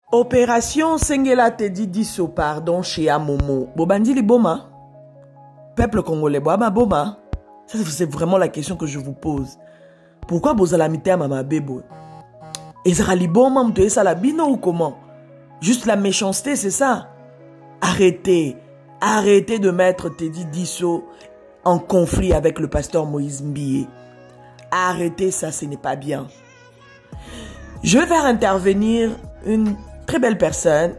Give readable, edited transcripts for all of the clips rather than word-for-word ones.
Opération Sengela Teddy Disso, pardon, chez Amomo. Bobandi Liboma. Peuple congolais, Boama Boma. Ça, c'est vraiment la question que je vous pose. Pourquoi Bozalamité à Mama Bebo? Ezra Boma m'toye salabino ou comment? Juste la méchanceté, c'est ça? Arrêtez. Arrêtez de mettre Teddy Disso en conflit avec le pasteur Moïse Mbie. Arrêtez ça, ce n'est pas bien. Je vais faire intervenir une très belle personne,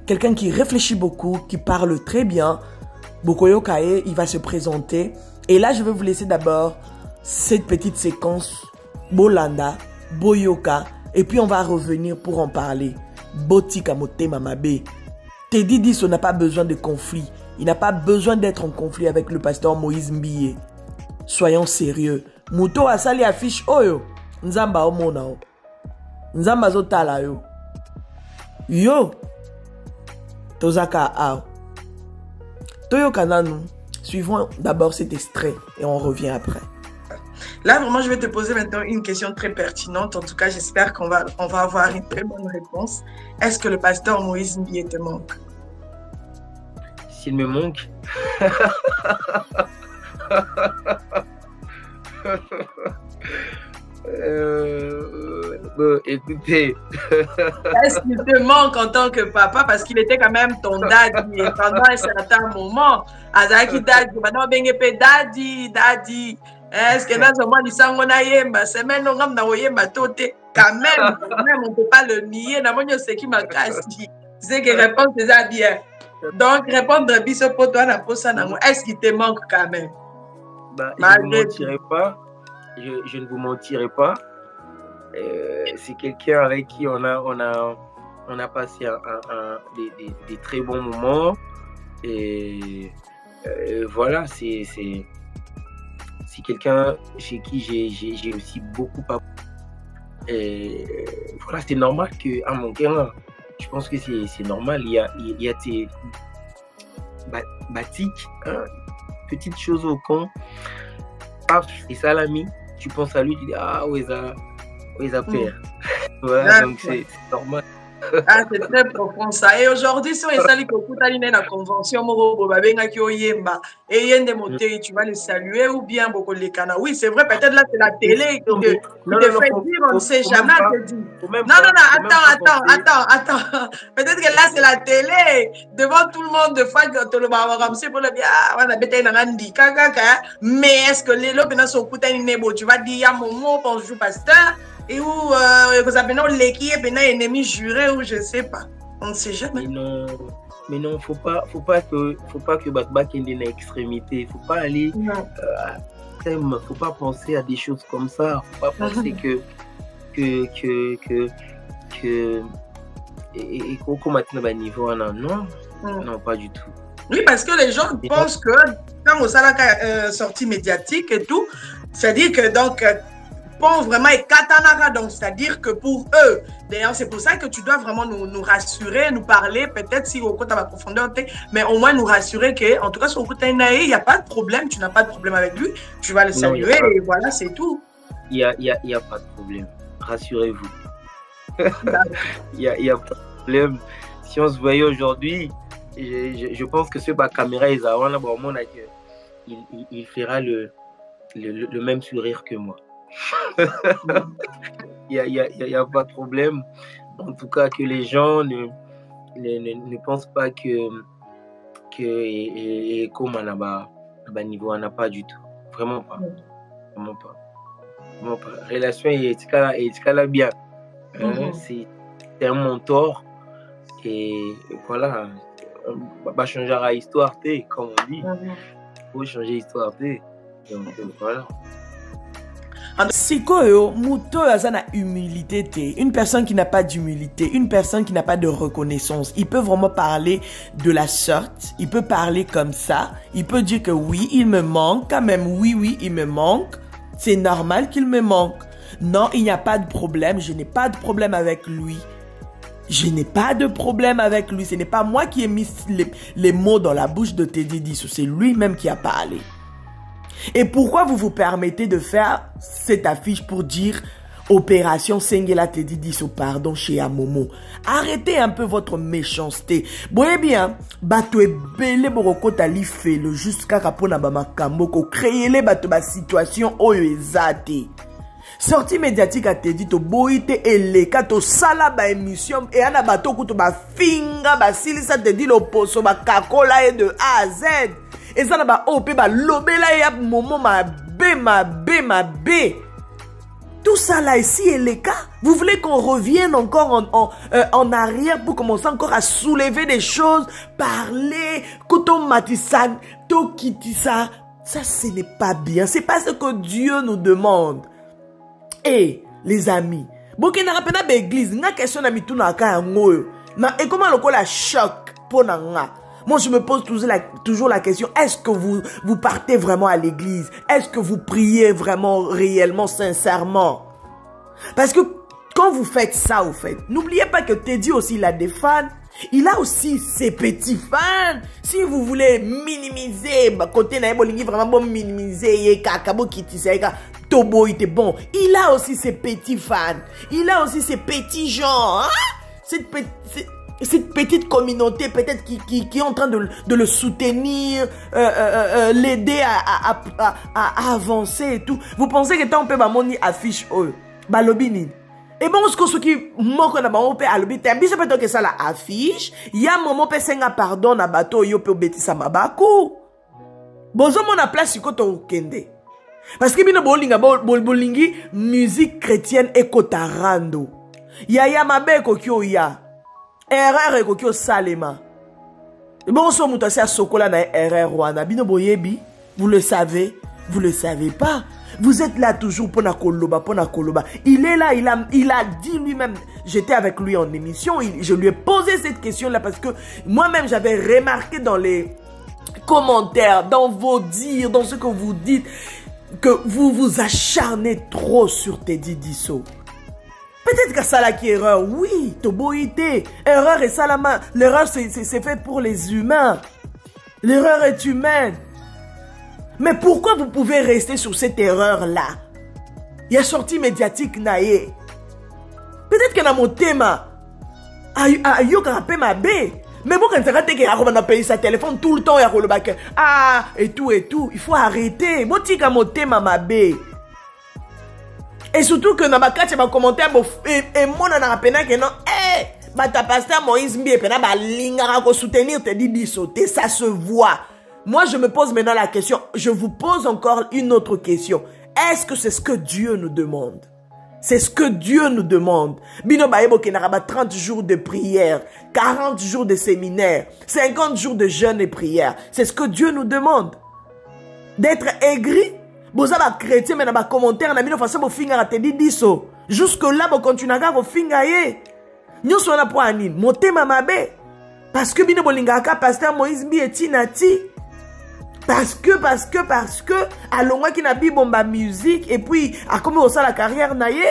quelqu'un qui réfléchit beaucoup, qui parle très bien. Bokoyo Kaye, il va se présenter. Et là, je vais vous laisser d'abord cette petite séquence Bolanda, Boyoka, et puis on va revenir pour en parler. Botika Motema Mabe. Teddy Disso n'a pas besoin de conflit. Il n'a pas besoin d'être en conflit avec le pasteur Moïse Mbie. Soyons sérieux. Muto asali affiche oyo. Nzamba omona o. Nzamba zotala yo. Yo. Tozaka ao. Toyo kananu. Suivons d'abord cet extrait et on revient après. Là, vraiment, je vais te poser maintenant une question très pertinente. En tout cas, j'espère qu'on va avoir une très bonne réponse. Est-ce que le pasteur Moïse Mbie te manque? S'il me manque... écoutez... Est-ce qu'il te manque en tant que papa? Parce qu'il était quand même ton daddy. Et pendant un certain moment, Azaki daddy, maintenant, daddy, daddy. Est-ce que dans ce moment, il s'en va yemba? C'est maintenant on va yemba toté. Quand même, on ne peut pas le nier. C'est qui m'a cassé. Tu sais que répondre c'est ça bien. Donc, répondre biso pour toi, est-ce qu'il te manque quand même? Bah, je ne vous mentirai pas. Je ne vous mentirai pas. C'est quelqu'un avec qui on a passé des très bons moments. Et voilà, c'est quelqu'un chez qui j'ai aussi beaucoup appris. Et voilà, c'est normal qu'à mon cœur, je pense que c'est normal. Il y a tes batiques, hein, petites choses au con. Paf, et salami, tu penses à lui, tu dis ah, où est ça père. Voilà, donc c'est normal. Ah, c'est très profond ça. Et aujourd'hui, si on est salé que la convention, et tu vas le saluer ou bien beaucoup les canaux. Oui, c'est vrai, peut-être là c'est la télé qui te fait dire, on ne sait jamais. Non, attends. Peut-être que là c'est la télé, devant tout le monde, de fois que tu le vas ramser pour le dire, ah, on a bêté dans un dit, mais est-ce que les lots, tu vas dire, il y a mon mot quand je joue pasteur? Et où vous avez l'équipe ennemi juré ou je sais pas, on ne sait jamais. Mais non, faut pas que Bakbak ait une extrémité, faut pas aller faut pas penser à des choses comme ça, faut pas penser que et qu'on maintenant bas niveau non, pas du tout. Oui, parce que les gens pensent que quand on a sortie médiatique et tout, c'est-à-dire que donc pour vraiment et katanara, donc c'est-à-dire que pour eux, d'ailleurs c'est pour ça que tu dois vraiment nous rassurer, nous parler, peut-être si au côté de la profondeur, mais au moins nous rassurer que en tout cas sur le côté il n'y a pas de problème, tu n'as pas de problème avec lui, tu vas le saluer et voilà, c'est tout. Il y a pas de problème, rassurez-vous. Il y a pas de problème. Si on se voyait aujourd'hui, je pense que ce caméra il fera le même sourire que moi. Il y a pas de problème. En tout cas, que les gens ne pensent pas que comme on a niveau, on n'a pas du tout. Vraiment pas. Vraiment pas. Vraiment pas. Relation est bien. C'est un mentor. Et voilà. On va changer la histoire, comme on dit. Il faut changer l'histoire. Donc voilà. Sikoyo, muto yazana humilité te. Une personne qui n'a pas d'humilité, une personne qui n'a pas de reconnaissance, il peut vraiment parler de la sorte, il peut parler comme ça, il peut dire que oui, il me manque, quand même, oui, il me manque, c'est normal qu'il me manque. Non, il n'y a pas de problème, je n'ai pas de problème avec lui. Je n'ai pas de problème avec lui, ce n'est pas moi qui ai mis les mots dans la bouche de Teddy Disso, c'est lui-même qui a parlé. Et pourquoi vous vous permettez de faire cette affiche pour dire Opération Sengela Teddy Diso, pardon, chez Amomo. Arrêtez un peu votre méchanceté. Boye bien, bato ebele boroko tali fait le jusqu'à kapona ba makambo ko créer les bato ba situation oyo ezate. Sortie médiatique a Teddy to boite eleka to sala ba émission et ana bato kuto ba finga ba silisa Teddy lo poso ba kakola et de A à Z. Et ça na ba opé ba lobela ya momo ma B. Tout ça là ici est le cas. Vous voulez qu'on revienne encore en arrière pour commencer encore à soulever des choses, parler, koto matisan, to kitisa. Ça, ce n'est pas bien. C'est pas ce que Dieu nous demande. Et les amis, boke na rapena ba église, nga question na mituna ka ngoyo. Na et comment le la choc pour nga. Moi, je me pose toujours la question, est-ce que vous partez vraiment à l'église? Est-ce que vous priez vraiment, réellement, sincèrement? Parce que quand vous faites ça, au fait, n'oubliez pas que Teddy aussi, il a des fans. Il a aussi ses petits fans. Si vous voulez minimiser, côté na bolingi vraiment bon minimiser, kakabo kitisa, tobo il est bon. Il a aussi ses petits fans. Il a aussi ses petits gens. Hein? Cette petite communauté peut-être qui est en train de le soutenir, l'aider à avancer et tout. Vous pensez que tant on peut moni affiche balobini. Et bon, ce qui manque na ba on peut alobi te biso peut que ça la affiche, ya momo peut senga pardon na bato yo peut betisa mabaku. Bozo mona place ko to kende. Parce que bino bolinga bolingi musique chrétienne et kotarando. Ya mabe ko kyo ya. Erreur ekokyo salema. Bon so mutasi a sokola na erreur wana bino boyebi, vous le savez pas. Vous êtes là toujours pour na koloba. Il est là, il a dit lui-même, j'étais avec lui en émission, je lui ai posé cette question là parce que moi-même j'avais remarqué dans les commentaires, dans vos dires, dans ce que vous dites que vous vous acharnez trop sur Teddy Diso. Peut-être que ça là qui est erreur, oui, toboïté, erreur et salama. L'erreur c'est fait pour les humains. L'erreur est humaine. Mais pourquoi vous pouvez rester sur cette erreur là? Il y a sortie médiatique naïe. Peut-être que dans mon thème, ayo karape ma B. Mais bon quand tu raté que a payé sa téléphone tout le temps ya le bac. Et tout. Il faut arrêter. Bon tika mon thème ma B. Et surtout que dans ma carte, il y a un commentaire et moi, on a rappelé que non, ta pasteur Moïse Mbie, ba lingara ko soutenir Teddy Diso, ça se voit. Moi, je me pose maintenant la question, je vous pose encore une autre question. Est-ce que c'est ce que Dieu nous demande? C'est ce que Dieu nous demande. Bino baebo ki naraba 30 jours de prière, 40 jours de séminaire, 50 jours de jeûne et prière. C'est ce que Dieu nous demande. D'être aigri. Boza ba chrétien mais na ba commentaire na bino façon bo finga Teddy Diso. Jusque là bo continuer ko finga ye. Nyoso na po ani motema mabe. Parce que bino bolinga ka pasteur Moïse Mbie tinati. Parce que alongwa ki na bi bomba musique et puis a comme au la carrière na ye.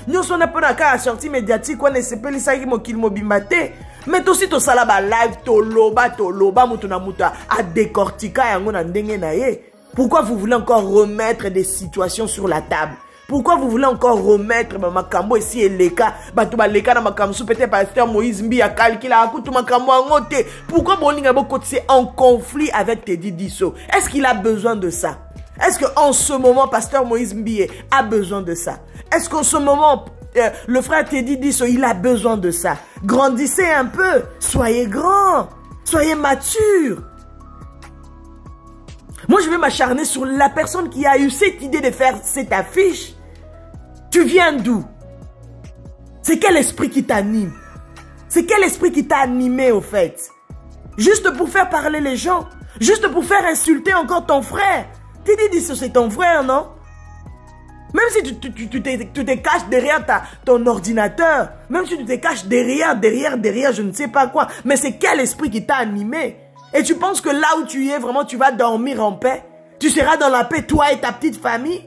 Nyoso na po na ka sortie médiatique on espeli ça ki mokil mobimate. Mais aussi to sala ba live to loba mutu na muta a décortiquer yango na ndenge na ye. Pourquoi vous voulez encore remettre des situations sur la table? Pourquoi vous voulez encore remettre makambo ici et les cas? Batuba les cas na makambo peut-être pasteur Moïse Mbie a calculé à coup makambo ngote. Pourquoi Bolinga Boko c'est en conflit avec Teddy Diso? Est-ce qu'il a besoin de ça? Est-ce qu'en ce moment pasteur Moïse Mbie a besoin de ça? Est-ce qu'en ce moment le frère Teddy Diso il a besoin de ça? Grandissez un peu, soyez grand, soyez mature. Moi, je vais m'acharner sur la personne qui a eu cette idée de faire cette affiche. Tu viens d'où? C'est quel esprit qui t'anime? C'est quel esprit qui t'a animé, au fait? Juste pour faire parler les gens? Juste pour faire insulter encore ton frère? Teddy Diso, c'est ton frère, non? Même si tu te caches derrière ton ordinateur, même si tu te caches derrière, je ne sais pas quoi, mais c'est quel esprit qui t'a animé? Et tu penses que là où tu es, vraiment, tu vas dormir en paix? Tu seras dans la paix, toi et ta petite famille?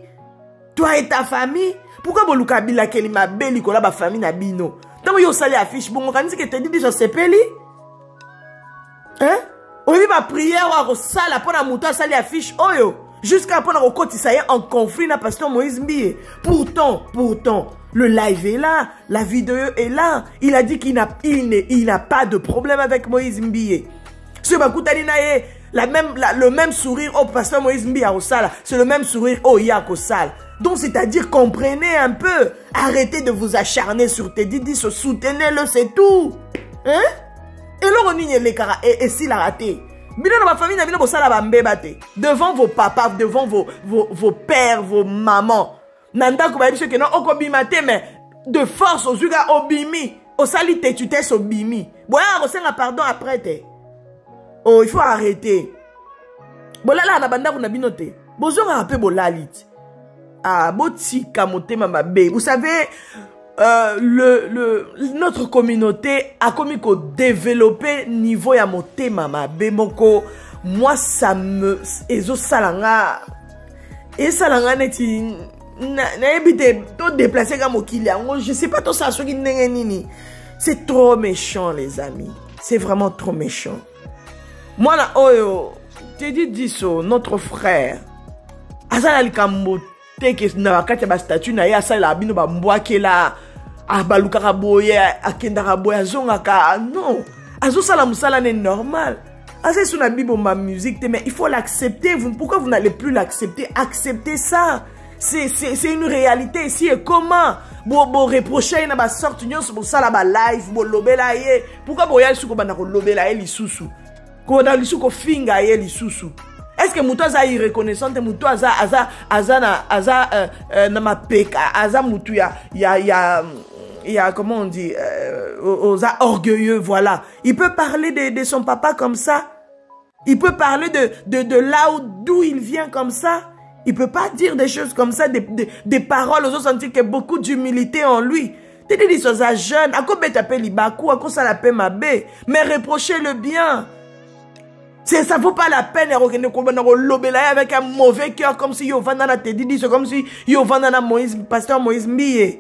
Toi et ta famille? Pourquoi Boluka Bila Kelima Beli Kola ba famille na bino? Tant que yo sali affiche, bon, on dit que Teddy Diso se peli? Hein? On dit ma prière, on sali, pour la mouton, sali affiche, oyo. Jusqu'à pour la côté, ça y est, en conflit, na pasteur Moïse Mbie. Pourtant, Le live est là, la vidéo est là. Il a dit qu'il n'a pas de problème avec Moïse Mbiye. Le même sourire au pasteur Moïse Mbiye au sala, c'est le même sourire au Yak au sala. Donc c'est-à-dire comprenez un peu. Arrêtez de vous acharner sur Teddy Diso, soutenez-le, c'est tout. Hein? Et là on y est et s'il a raté. Devant vos papas, devant vos pères, vos mamans. Nanda ko ba biso ke non okobimate mais de force aux yuga obimi au sali te tu t'es obimi boya ko senga pardon après te. Oh il faut arrêter. Bolala na banda ko na binote bozonga un peu bolalit. Ah botika motema mabe. Vous savez notre communauté a commis qu'au développer niveau ya motema mabe moko. Moi ça me ezo salanga et salanga neti je sais pas tout ça. C'est trop méchant les amis. C'est vraiment trop méchant. Moi là oh Teddy Diso notre frère azala likambo teke na wakati ba statut na ya sala bino ba mbwake la abaluka boya akenda boya zonga ka non azo sala musala n'est normal. C'est sur la Bible ma musique mais il faut l'accepter. Pourquoi vous n'allez plus l'accepter? Acceptez ça. C'est une réalité ici. Et comment vous reprochez na sorte union sur ça la live bo lobela ye pourquoi boya suko bana ko lobela ye lisusu ko na lisuko finga ye lisusu. Est-ce que muto za irreconnaissante muto aza na mapeka aza mutu ya comment on dit orgueilleux, voilà. Il peut parler de son papa comme ça. Il peut parler de là d'où il vient comme ça. Il peut pas dire des choses comme ça, des paroles aux autres, sentir qu'il y a beaucoup d'humilité en lui. Tu dis que c'est jeune, à quoi t'appelles Libakou, à quoi ça l'appelle Mabé, mais reprochez-le bien. Ça vaut pas la peine avec un mauvais cœur, comme si Yovana te dit, c'est comme si Yovana Moïse, pasteur Moïse Mbiye.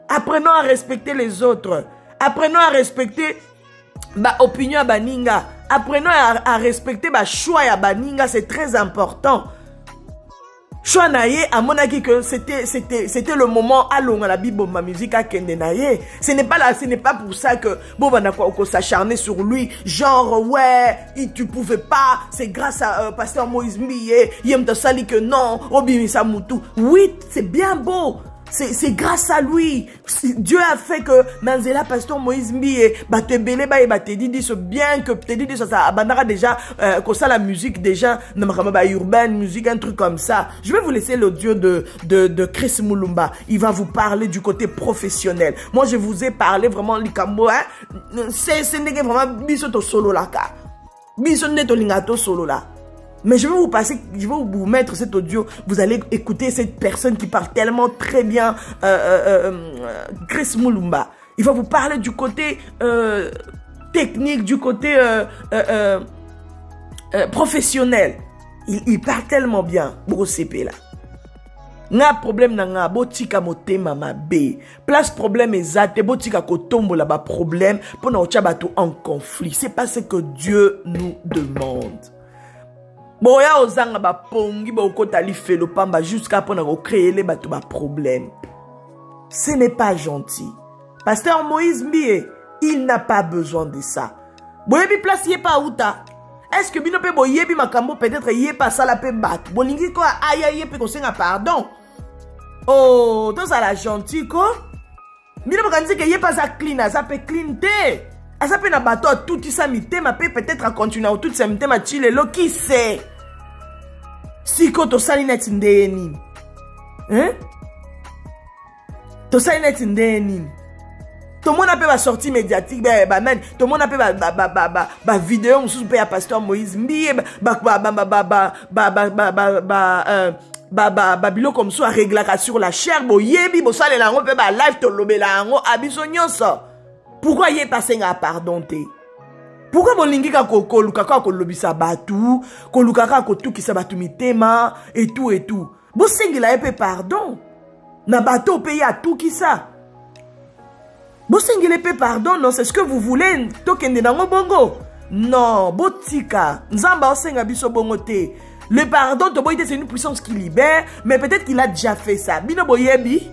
Apprenons à respecter les autres. Apprenons à respecter l'opinion à Baninga. Apprenons à respecter le choix à Baninga. C'est très important. Choix naye, à mon avis que c'était le moment à l'on à la Bible, ma musique à Kende naye. Ce n'est pas pour ça que Bobana ko s'acharner sur lui. Genre, ouais, tu pouvais pas. C'est grâce à pasteur Moïse Mbiye. Yem te sali que non. Obimi Samutu. Oui, c'est bien beau. C'est grâce à lui. Dieu a fait que Nanzela pasteur Moïse Mbiye te belé te dit ce bien que te dit ça abandara déjà comme ça la musique déjà urbaine musique un truc comme ça. Je vais vous laisser l'audio de Chris Mulumba. Il va vous parler du côté professionnel. Moi je vous ai parlé vraiment likambo hein. C'est vraiment biso to solo la ka. Biso neto lingato solo là. Mais je vais vous mettre cet audio. Vous allez écouter cette personne qui parle tellement très bien, Chris Mulumba. Il va vous parler du côté technique, du côté professionnel. Il parle tellement bien. Brosépé là. Nga problème na nga botika motema mabe. Place problème ezate botika kotombo là bas problème pour na ocha bato en conflit. C'est pas ce que Dieu nous demande. Boya ozanga ba pongi ba okota li felo pamba jusqu'à pour na créer les bato ba problème. Ce n'est pas gentil. Pasteur Moïse Mbiye, il n'a pas besoin de ça. Boyebi place yé pas outa. Est-ce que bino pe boyebi makambo peut-être yé pas ça la pe bat. Bolingi ko aya yé pe ko senga pardon. Oh, tout ça la gentil ko. Bino pe kanzi ke yé pas ça clean, ça peut clean té. Ça peut na bateau tout ça mitema peut-être à continuer tout ça mitema chile lo qui sait. Si ko to sali net ndeni. Hein? To sali net ndeni. Tout le monde a fait ma sortie médiatique, tout le monde a fait ma vidéo, je suis pasteur Moïse Mbiye, bilo comme ça, régler sur la chair, yebi, bo sale la pe ba live to lobe la ngo abiso nyonso. Pourquoi yé passé à pardon te? Pourquoi mon lingi ka ko luka ka ko lobisa batu, ko luka ka ko tout qui sa batu mitema et tout et tout. Bo sengila yé pe pardon. Na bateau paye à tout qui ça. Bosengele pe pardon, non, c'est ce que vous voulez. Tokende nango bongo. Non, botika. Nzamba osenga biso bongo te. Le pardon, to boyite, c'est une puissance qui libère, mais peut-être qu'il a déjà fait ça. Bino boyebi.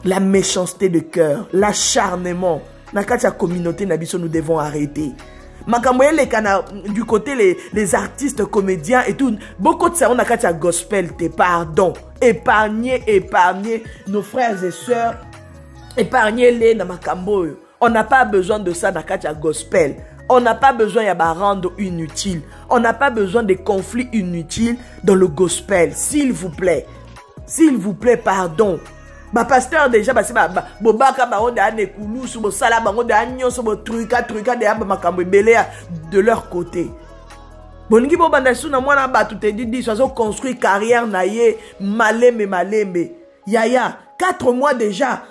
la méchanceté de cœur, l'acharnement. Dans la communauté, nous devons arrêter. Du côté les artistes, comédiens et tout, beaucoup de ça, on a gospel, pardon. Épargnez nos frères et sœurs, épargnez-les dans Makambo. On n'a pas besoin de ça dans la gospel. On n'a pas besoin de rendre inutile. On n'a pas besoin de conflits inutiles dans le gospel. S'il vous plaît, pardon. Ba pasteur déjà parce que bobaka ba on ane kulu sur sala ba on anyo sur truca de aba makambo belea de leur côté. Boningi bo banda suna mwana ba tout dit so construire carrière naie malembe. Yaya 4 mois déjà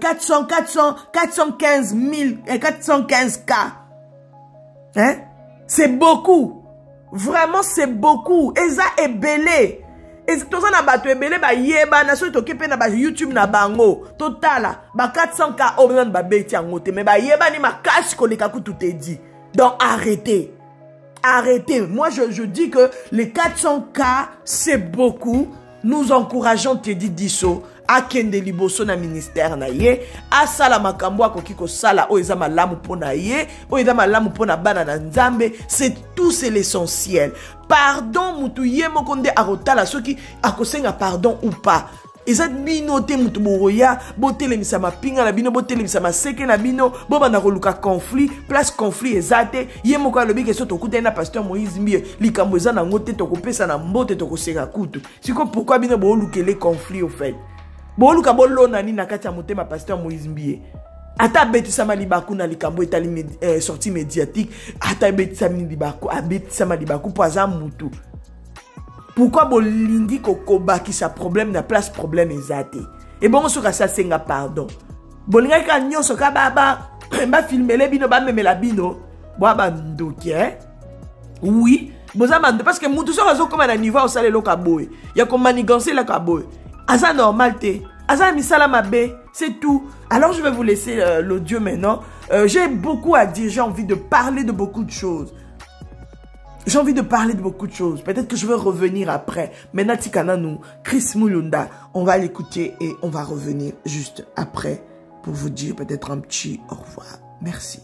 415 K. Hein? C'est beaucoup. Vraiment c'est beaucoup. Et ça est belé. Et tout ça na batu ebele ba yeba na so to kepe na ba YouTube na bango totala ba 400K omen ba beti angote mais ba yeba ni makasi koleka ku tout est dit. Donc arrêtez. Moi je dis que les 400K c'est beaucoup. Nous encourageons Teddy Diso à kende liboso na ministère na ye a sala makambo akokiko sala o eza malamu pona ye o eza malamu pona bana na nzambe. C'est tout, c'est l'essentiel. Pardon mutu ye mokonde arotala soki akosenga pardon ou pas. Eza bino te mutu boroya botele misama pinga na bino botele misama seke na bino boba na koluka conflit place conflit ezate ye moko alobi ke soto kuta na pasteur Moïse Mbie likambo eza na ngote to kopesa na mbote to koseka kutu. Siko pourquoi bino bolukele conflit au fait. Boluka bolona ni na kati ya motema pasteur Moïse Mbie. Ata betisama libaku na likambo etali sortie médiatique, ata betisama libaku, abetisama libaku poza mutu. Pourquoi bolingi kokoba ki sa problème na place problème ezate. Et bon soka sa senga pardon. Bolinga ka nyonso ka baba ba filmele bino ba memela bino, boa ba ndoki Oui, boza mande parce que mutu so razo comme na niveau au sale lo kaboy. Ya ko manigancer la kaboy. Asa normal te. Asa misala mabe, c'est tout. Alors je vais vous laisser l'audio maintenant. J'ai beaucoup à dire, j'ai envie de parler de beaucoup de choses. Peut-être que je vais revenir après. Maintenant, Tikananou, Chris Mulunda, on va l'écouter et on va revenir juste après pour vous dire peut-être un petit au revoir. Merci.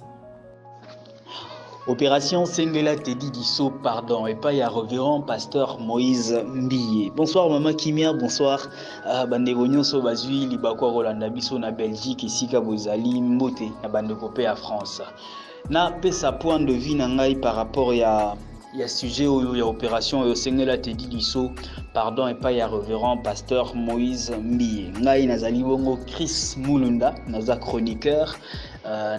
Opération Sengela Teddy Diso, pardon, et pas y a reverend pasteur Moïse Mbie. Bonsoir Maman Kimia, bonsoir Bandegognon Sobazui, Libakwa Rolanda Biso na Belgique, ici Kabozali, Mbote, na Bandekopé à France. Na pesa point de vue nangai par rapport à sujet où il y a opération Sengela Teddy Diso, pardon, et pas y a reverend pasteur Moïse Mbie. Ngai nazali bongo Chris Mulunda, naza chroniqueur.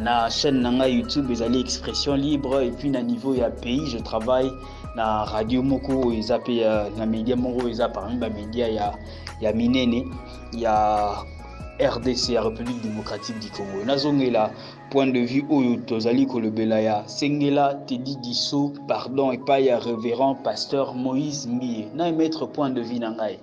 Na chaîne nanga YouTube ezali expression libre et puis na niveau ya pays je travaille na radio moko ezape na média moko eza parmi ba média ya minene ya RDC ya République démocratique du Congo. Nazongela point de vue oyo tozali kolobela ya Sengela Teddy Diso, pardon et pas ya révérend pasteur Moïse Mbie. Na mettre point de vue nangai.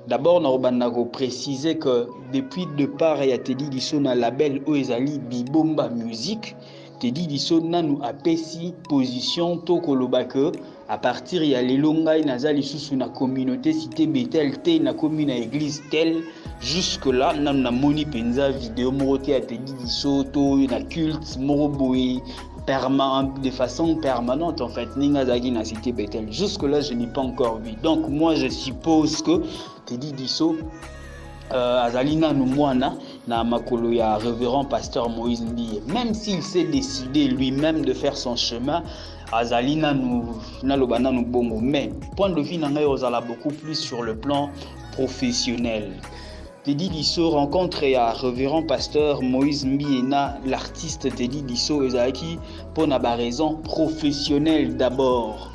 D'abord, nous avons précisé que depuis le départ, il y a Teddy Diso na label Oezali Bibomba Music. Teddy Diso na nous a pesi position to kolobake à partir il y a les longai nazali sous na communauté cité Bethel te na commune église tel jusque là na moni penza vidéo moroté à Teddy Diso to na culte moroboy de façon permanente en fait Ningazagi na cité Bethel. Jusque là je n'ai pas encore vu. Donc moi je suppose que Teddy Diso Azalina Noumouana na makolo ya révérend pasteur Moïse Mbie, même s'il s'est décidé lui-même de faire son chemin Azalina Nalobana Noubongo, mais point de vue nangai ozala beaucoup plus sur le plan professionnel. Teddy Diso rencontre à révérend pasteur Moïse Mbie na l'artiste Teddy Diso ezaki pour na raison professionnelle d'abord.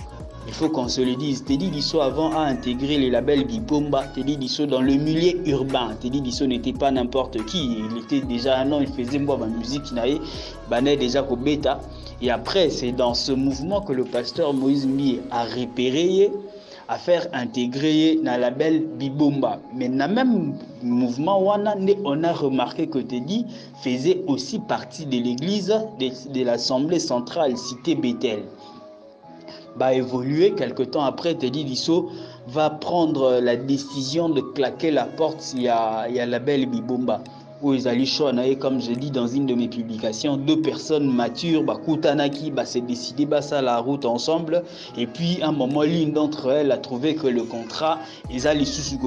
Il faut qu'on se le dise, Teddy Diso avant a intégré les labels Bibomba, Teddy Diso dans le milieu urbain. Teddy Diso n'était pas n'importe qui, il était déjà un an, il faisait moi ma musique qui n'avait déjà qu'au bêta. Et après, c'est dans ce mouvement que le pasteur Moïse Mbie a repéré, à faire intégrer dans le label Bibomba. Mais dans le même mouvement, on a remarqué que Teddy faisait aussi partie de l'église de l'Assemblée centrale cité Bethel. Évolué quelque temps après Teddy Diso va prendre la décision de claquer la porte. Il y a la belle Bibomba. Où ils allaient choisir, comme je dis dans une de mes publications, 2 personnes matures, Kutanaki, s'est décidé, ça la route ensemble. Et puis, à un moment, l'une d'entre elles a trouvé que le contrat, ils allaient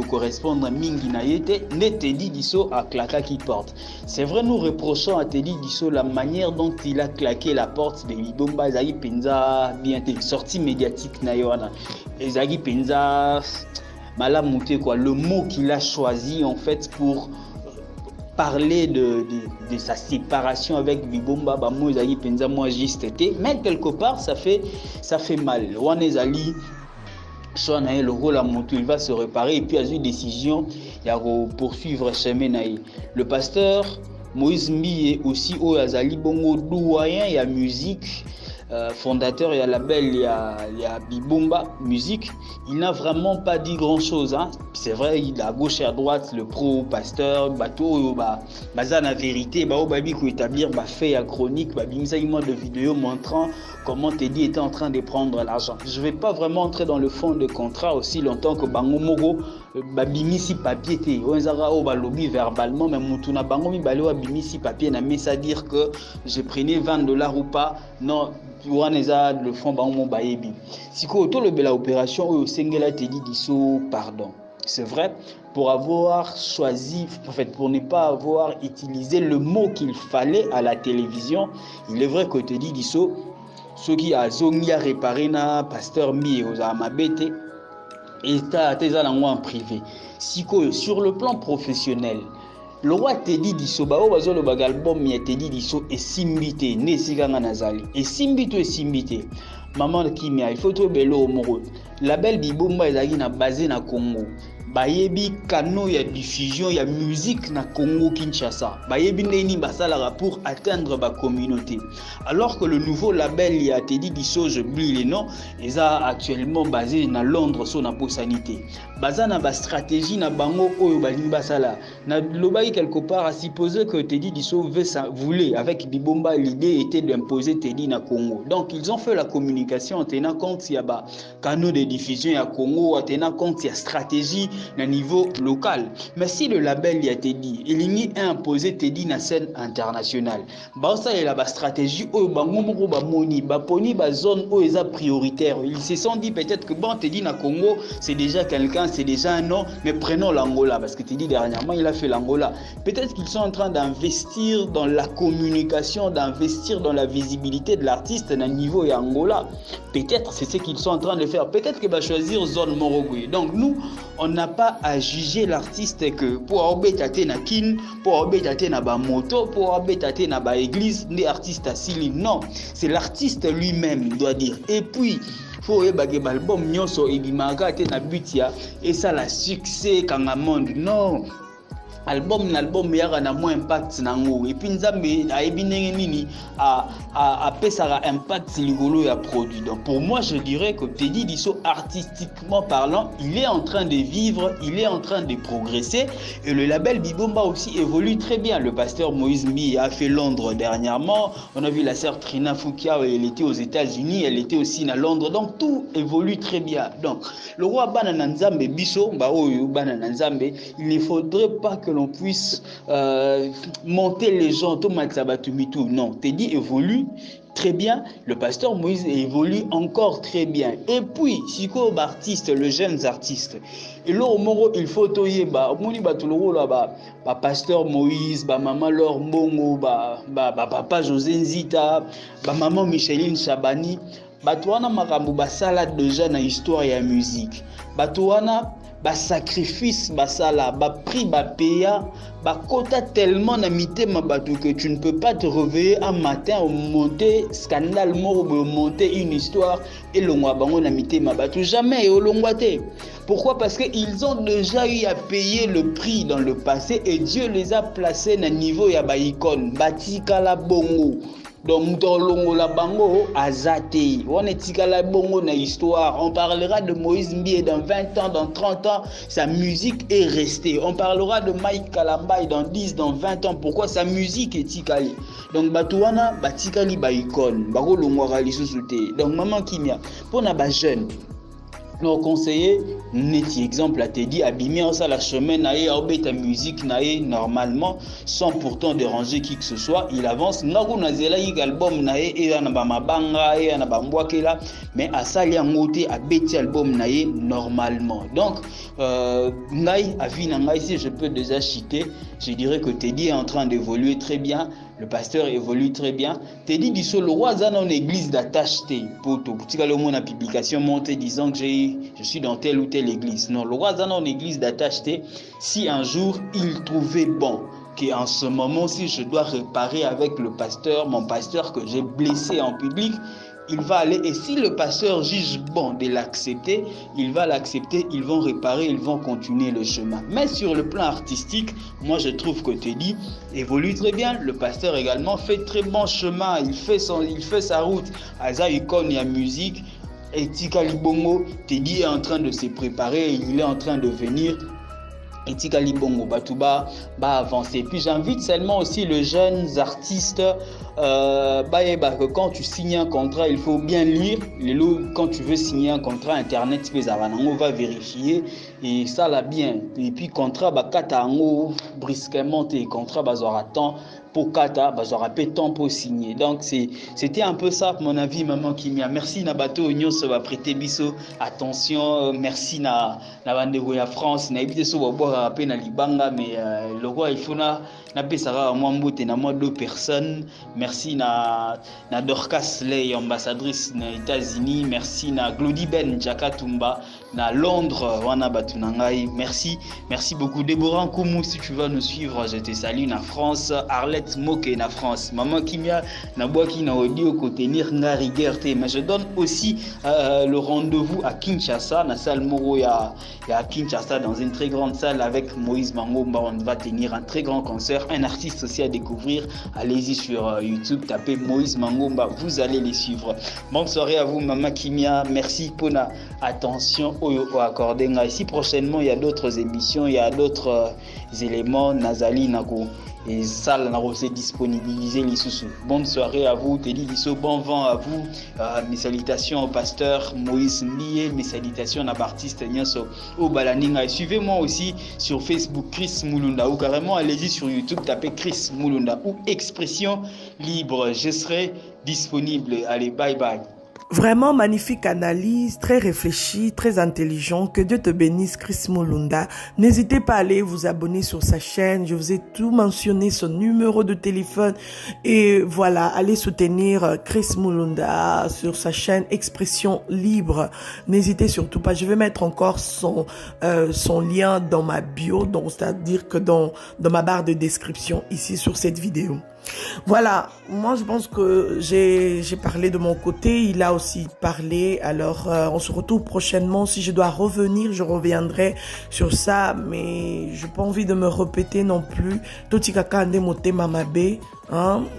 correspondre à Mingi Nayete, ne Teddy Disso à claquer qui porte. C'est vrai, nous reprochons à Teddy Disso la manière dont il a claqué la porte de Bibomba, Zagi Penza, bien sortie médiatique Nayoana. Zagi Penza, Malamouté, quoi, le mot qu'il a choisi en fait pour parler de sa séparation avec Bibomba, moi juste été, mais quelque part ça fait mal. Wanezali, le rôle à monter, il va se réparer et puis il y a une décision, il y a poursuivre chemin. Le pasteur Moïse Mbie aussi au Azali Bongo doyen, il y a musique. Fondateur, il y a label, il y a Bibomba Musique. Il n'a vraiment pas dit grand chose. Hein. C'est vrai, il a à gauche et à droite le pro, pasteur, bateau, la vérité, établir fait à chronique, de vidéos montrant comment Teddy était en train de prendre l'argent. Je ne vais pas vraiment entrer dans le fond de contrat aussi longtemps que Bango Moro, Bimisi papier, lobby verbalement, mais Moutouna Bango Balewa Bimisi papier, mais ça dire que je prenais $20 ou pas. Non. Le fond Bango Bayebi. Si tout le bel opération au Sengela Teddy Disso, pardon. C'est vrai, pour avoir choisi, en fait, pour ne pas avoir utilisé le mot qu'il fallait à la télévision, il est vrai que Teddy Disso, ceux qui a zongia réparé na pasteur Mi aux Amabete, et en privé. Si sur le plan professionnel, le roi Teddy Disso, le bagalbom mi Teddy Disso et Simbité, né Siganga Nazali. Et Simbité. Maman Kimia, il faut trouver belo moro. La belle Bibomba est basée na Congo. Bayebi kano ya diffusion ya musique na Congo Kinshasa. Bayebi neni basalara pour atteindre ba communauté. Alors que le nouveau label ya Teddy Disso, j'oublie les noms, est actuellement basé na Londres sur na sanité. Basé na ba stratégie na bango oyo balingi basala. Na lobai quelque part à supposer que Teddy Disso voulait avec Bibomba, l'idée était d'imposer Teddy na Congo. Donc ils ont fait la communication en tenant compte ya ba canaux de diffusion ya Congo, en tenant compte ya stratégie à niveau local. Mais si le label y a Teddy, il a imposé Teddy na scène internationale. Ça il a la stratégie où poni zone où est prioritaire. Ils se sont dit peut-être que bon Teddy na Congo, c'est déjà quelqu'un, c'est déjà un nom, mais prenons l'Angola parce que Teddy dernièrement il a fait l'Angola. Peut-être qu'ils sont en train d'investir dans la communication, d'investir dans la visibilité de l'artiste à niveau et Angola. Peut-être c'est ce qu'ils sont en train de faire. Peut-être qu'il va choisir zone Morogwe. Donc nous, on n'a pas à juger l'artiste que pour obétater na kin, pour obétater na ba moto, pour obétater na ba église, des artistes asili. Non, c'est l'artiste lui-même doit dire. Et puis faut que l'album nyonso ebimaka te na butia et ça la succès quand le monde. Non. Album yara na moins impact nango et puis nzambe ayebi ndenge nini a pesara impact ligolo ya produit. Donc pour moi je dirais que Teddy Disso artistiquement parlant, il est en train de vivre, il est en train de progresser et le label Bibomba aussi évolue très bien. Le pasteur Moïse Mbie a fait Londres dernièrement, on a vu la sœur Trina Foukia, elle était aux États-Unis, elle était aussi à Londres, donc tout évolue très bien. Donc le roi Banana Nzambe Bisso, Banana Nzambe, il ne faudrait pas que l'on puisse monter les gens tout. Non, Teddy évolue très bien, le pasteur Moïse évolue encore très bien. Et puis, si comme artiste, les jeunes artistes, et là au moro il faut toyer pasteur Moïse, maman Laure Mbongo, papa José Nzita, maman Micheline Chabani, batouana makambu basala déjà na histoire et la musique. Batouana sacrifice basala, prix paya, kota tellement na mitema bato que tu ne peux pas te réveiller un matin ou monter scandale mort ou monter une histoire et longwa bango na mitema bato jamais et longwate. Pourquoi? Parce qu'ils ont déjà eu à payer le prix dans le passé et Dieu les a placés na niveau ya ba icône batika la bongo. Donc, dans la bango, azate, on est la bongo na histoire. On parlera de Moïse Mbie dans 20 ans, dans 30 ans, sa musique est restée. On parlera de Mike Kalambay dans 10, dans 20 ans. Pourquoi sa musique est tikali? Donc, batouana, batikali ba icône, baro longwara li sous. Donc, maman Kimia, pour na ba jeune. nos conseillers, net exemple à te dit, abîmer en ça la chemin naïe, obé ta musique naïe normalement, sans pourtant déranger qui que ce soit, il avance. Nago nazela y album naïe et anaba mabanga et anaba mbwakela, mais à ça li angoté à bêti album naïe normalement. Donc naïe à vie naïe, si je peux déjà citer, je dirais que Teddy est en train d'évoluer très bien. Le pasteur évolue très bien. Teddy dit le roi dans une église d'attache pour tout. Tu as le mot dans la publication monté disant que je suis dans telle ou telle église. Non, le roi dans une église d'attache si un jour il trouvait bon qu'en ce moment si je dois réparer avec le pasteur, mon pasteur que j'ai blessé en public, il va aller, et si le pasteur juge bon de l'accepter, il va l'accepter, ils vont réparer, ils vont continuer le chemin. Mais sur le plan artistique, moi je trouve que Teddy évolue très bien. Le pasteur également fait très bon chemin, il fait sa route. Aza icône, il y a musique, et Tika Libongo, Teddy est en train de se préparer, il est en train de venir. Et Tika Libongo Batouba va avancer. Puis j'invite seulement aussi les jeunes artistes que quand tu signes un contrat, il faut bien lire. Quand tu veux signer un contrat, Internet, on va vérifier et ça l'a bien. Et puis contrat, brusquement, tes contrats, aura temps pour Kata, aura peu de temps pour signer. Donc c'était un peu ça, mon avis, maman Kimia. Merci Nabato Union, ça va prêter biso attention. Merci na Bandegoya France, na évité ça va boire à na Libanga, mais le roi il faut na pesara moi mbote na moi 2 personnes. Merci na Dorcas Ley, ambassadrice na États-Unis. Merci na Glody Ben Jakatumba na Londres, wana batunangai. Merci beaucoup. Déborah Nkoumou, si tu vas nous suivre, je te salue na France. Arlette Moke na France. Maman Kimia na boaki na audio côté nirnga rigerte. Mais je donne aussi le rendez-vous à Kinshasa, na salle Moro ya Kinshasa, dans une très grande salle avec Moïse Mangomba. On va tenir un très grand concert, un artiste aussi à découvrir. Allez-y sur YouTube, tapez Moïse Mangomba, vous allez les suivre. Bonne soirée à vous, Maman Kimia. Merci pour la attention au accordé. Ici prochainement, il y a d'autres émissions, il y a d'autres éléments. Nazali Nako. Et ça, on a disponibilisé les sous. Bonne soirée à vous, Teddy Disso, bon vent à vous. Mes salutations au pasteur Moïse Mbie, mes salutations à Baptiste Nyanso au Balaninga. Et suivez-moi aussi sur Facebook, Chris Mulunda, ou carrément allez-y sur YouTube, tapez Chris Mulunda ou Expression Libre. Je serai disponible. Allez, bye bye. Vraiment magnifique analyse, très réfléchie, très intelligent. Que Dieu te bénisse, Chris Mulunda. N'hésitez pas à aller vous abonner sur sa chaîne. Je vous ai tout mentionné, son numéro de téléphone. Et voilà, allez soutenir Chris Mulunda sur sa chaîne Expression Libre. N'hésitez surtout pas. Je vais mettre encore son lien dans ma bio, c'est-à-dire que dans ma barre de description ici sur cette vidéo. Voilà, moi je pense que j'ai parlé de mon côté, il a aussi parlé, alors on se retrouve prochainement. Si je dois revenir, je reviendrai sur ça, mais je n'ai pas envie de me répéter non plus. Toti kaka ande mote mamabe,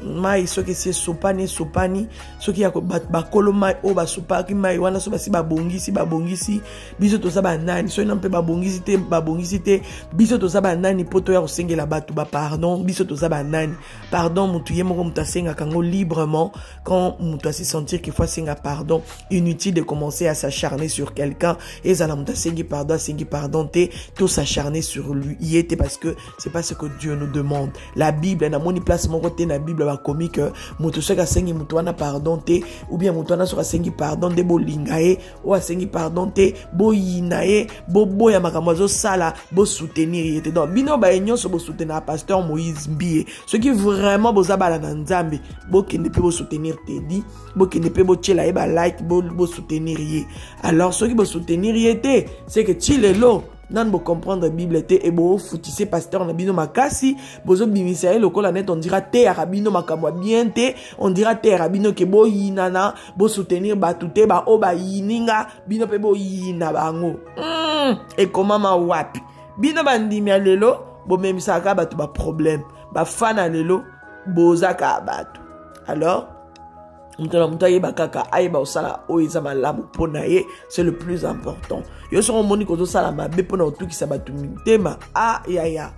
mai soki c'est sopani soki ya bakolo mai o basopaki mai wana so basi babongisi biso to saba nani so nampe babongisi te biso to saba nani poto ya kosengela batu ba pardon biso to saba nani pardon mutu ye moko mutu asenga kango librement quand mutu se sentir qu'il faut senga pardon. Inutile de commencer à s'acharner sur quelqu'un et ça mutu sengi pardon te tout s'acharner sur lui y était parce que c'est pas ce que Dieu nous demande. La Bible na moni place mon côté na Bible ba komi que mutu soka sengi mutu wana pardon te ou bien mutu wana soka sengi pardon de bolinga e ou sengi pardon te boyina e boya makamwazo sala bo soutenir était donc bino ba enyo so bo soutenir pasteur Moïse Mbie ce qui vraiment bozabala na nzambe bokende pe bo soutenir Teddy bokende pe bo tchela e ba like bo soutenir ye. Alors ce qui bo soutenir ye te c'est que chilelo nan bo comprendre Bible te et bo foutissé pasteur na bino makasi bozo bimisa e lokola net on dira te arabino makamwa bien te on dira te arabino ke bo yinana bo soutenir batute ba o ba yininga bino pe bo yina bango et comment ma wapi bino bandimi lelo bo même ça ka batu ba problème ba fana lelo bozaka batu. Alors c'est le plus important. Yo so moni ko sala mabe pona otu ki sabatu mitema ya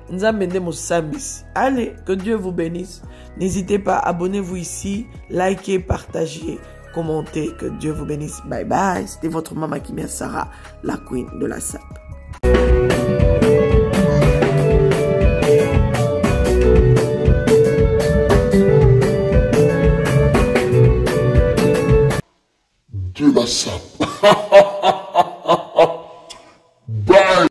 nzambe nde mosambisi. Allez, que Dieu vous bénisse. N'hésitez pas, abonnez-vous ici, likez, partagez. commenter. Que Dieu vous bénisse. Bye bye. C'était votre maman Kimia Sarah, la queen de la SAP. De la SAP. Bye.